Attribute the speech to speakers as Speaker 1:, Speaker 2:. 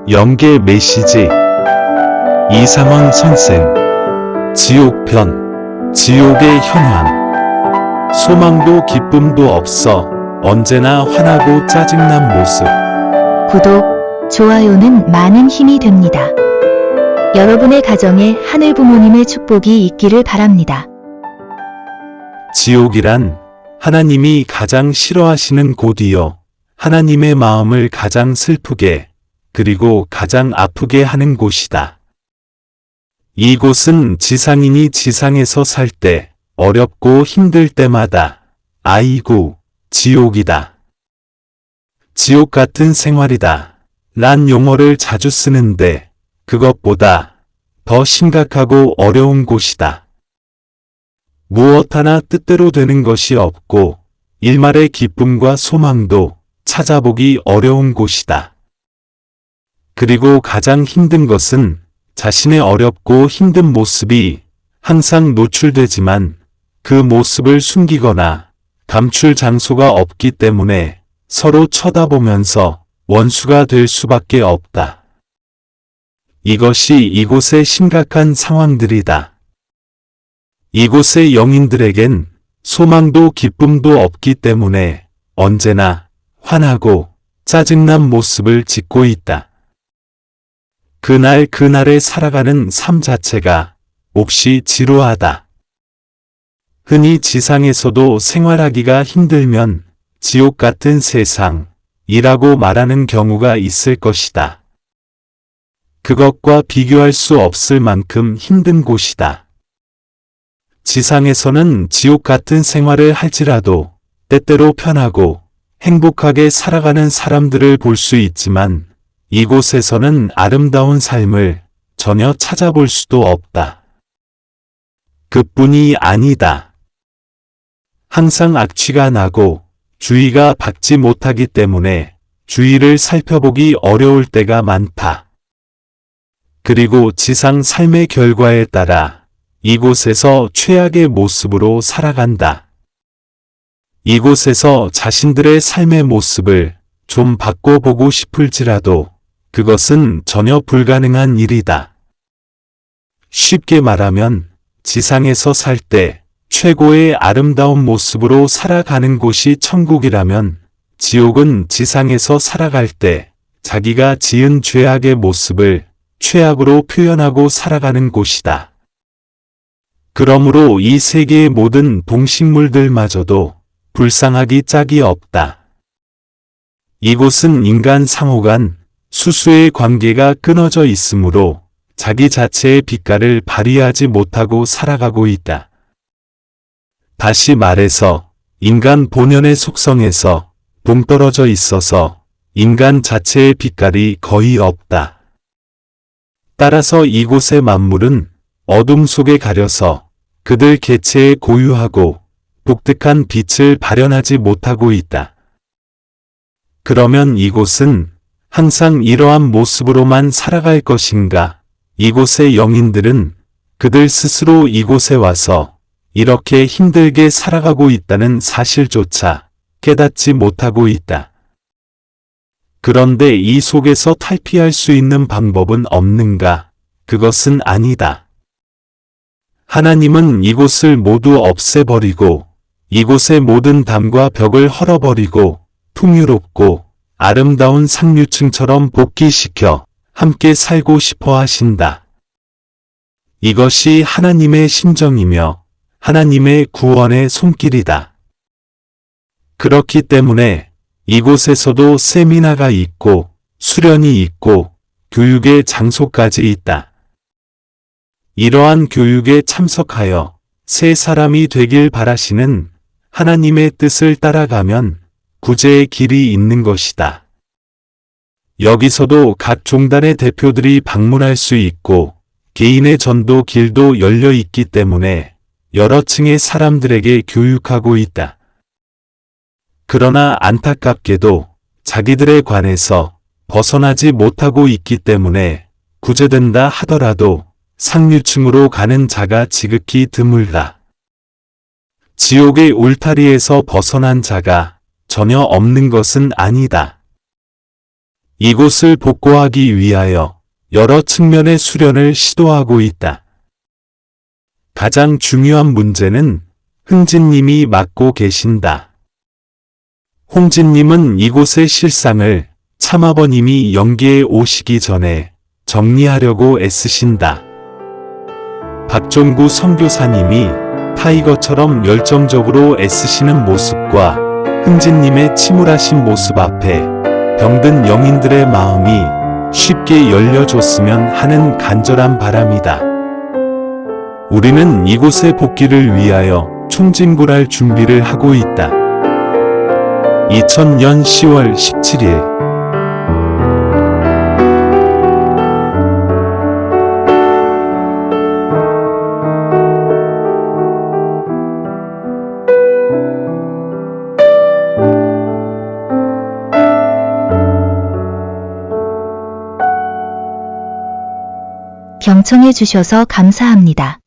Speaker 1: 영계 메시지 이상원 선생 지옥편 지옥의 현황 소망도 기쁨도 없어 언제나 화나고 짜증난 모습
Speaker 2: 구독, 좋아요는 많은 힘이 됩니다. 여러분의 가정에 하늘 부모님의 축복이 있기를 바랍니다.
Speaker 1: 지옥이란 하나님이 가장 싫어하시는 곳이요 하나님의 마음을 가장 슬프게 그리고 가장 아프게 하는 곳이다. 이곳은 지상인이 지상에서 살 때 어렵고 힘들 때마다 아이고 지옥이다. 지옥 같은 생활이다. 란 용어를 자주 쓰는데 그것보다 더 심각하고 어려운 곳이다. 무엇 하나 뜻대로 되는 것이 없고 일말의 기쁨과 소망도 찾아보기 어려운 곳이다. 그리고 가장 힘든 것은 자신의 어렵고 힘든 모습이 항상 노출되지만 그 모습을 숨기거나 감출 장소가 없기 때문에 서로 쳐다보면서 원수가 될 수밖에 없다. 이것이 이곳의 심각한 상황들이다. 이곳의 영인들에겐 소망도 기쁨도 없기 때문에 언제나 화나고 짜증난 모습을 짓고 있다. 그날에 살아가는 삶 자체가 몹시 지루하다. 흔히 지상에서도 생활하기가 힘들면 지옥 같은 세상이라고 말하는 경우가 있을 것이다. 그것과 비교할 수 없을 만큼 힘든 곳이다. 지상에서는 지옥 같은 생활을 할지라도 때때로 편하고 행복하게 살아가는 사람들을 볼 수 있지만 이곳에서는 아름다운 삶을 전혀 찾아볼 수도 없다. 그뿐이 아니다. 항상 악취가 나고 주의가 받지 못하기 때문에 주위를 살펴보기 어려울 때가 많다. 그리고 지상 삶의 결과에 따라 이곳에서 최악의 모습으로 살아간다. 이곳에서 자신들의 삶의 모습을 좀 바꿔보고 싶을지라도 그것은 전혀 불가능한 일이다. 쉽게 말하면 지상에서 살 때 최고의 아름다운 모습으로 살아가는 곳이 천국이라면 지옥은 지상에서 살아갈 때 자기가 지은 죄악의 모습을 최악으로 표현하고 살아가는 곳이다. 그러므로 이 세계의 모든 동식물들마저도 불쌍하기 짝이 없다. 이곳은 인간 상호 간 수수의 관계가 끊어져 있으므로 자기 자체의 빛깔을 발휘하지 못하고 살아가고 있다. 다시 말해서 인간 본연의 속성에서 동떨어져 있어서 인간 자체의 빛깔이 거의 없다. 따라서 이곳의 만물은 어둠 속에 가려서 그들 개체에 고유하고 독특한 빛을 발현하지 못하고 있다. 그러면 이곳은 항상 이러한 모습으로만 살아갈 것인가? 이곳의 영인들은 그들 스스로 이곳에 와서 이렇게 힘들게 살아가고 있다는 사실조차 깨닫지 못하고 있다. 그런데 이 속에서 탈피할 수 있는 방법은 없는가? 그것은 아니다. 하나님은 이곳을 모두 없애버리고 이곳의 모든 담과 벽을 헐어버리고 풍요롭고 아름다운 상류층처럼 복귀시켜 함께 살고 싶어 하신다. 이것이 하나님의 심정이며 하나님의 구원의 손길이다. 그렇기 때문에 이곳에서도 세미나가 있고 수련이 있고 교육의 장소까지 있다. 이러한 교육에 참석하여 새 사람이 되길 바라시는 하나님의 뜻을 따라가면 구제의 길이 있는 것이다. 여기서도 각 종단의 대표들이 방문할 수 있고 개인의 전도 길도 열려 있기 때문에 여러 층의 사람들에게 교육하고 있다. 그러나 안타깝게도 자기들의 관에서 벗어나지 못하고 있기 때문에 구제된다 하더라도 상류층으로 가는 자가 지극히 드물다. 지옥의 울타리에서 벗어난 자가 전혀 없는 것은 아니다. 이곳을 복구하기 위하여 여러 측면의 수련을 시도하고 있다. 가장 중요한 문제는 흥진님이 맡고 계신다. 홍진님은 이곳의 실상을 참아버님이 연기에 오시기 전에 정리하려고 애쓰신다. 박종구 선교사님이 타이거처럼 열정적으로 애쓰시는 모습과 흥진님의 침울하신 모습 앞에 병든 영인들의 마음이 쉽게 열려줬으면 하는 간절한 바람이다. 우리는 이곳의 복귀를 위하여 총진굴할 준비를 하고 있다. 2000년 10월 17일
Speaker 2: 경청해 주셔서 감사합니다.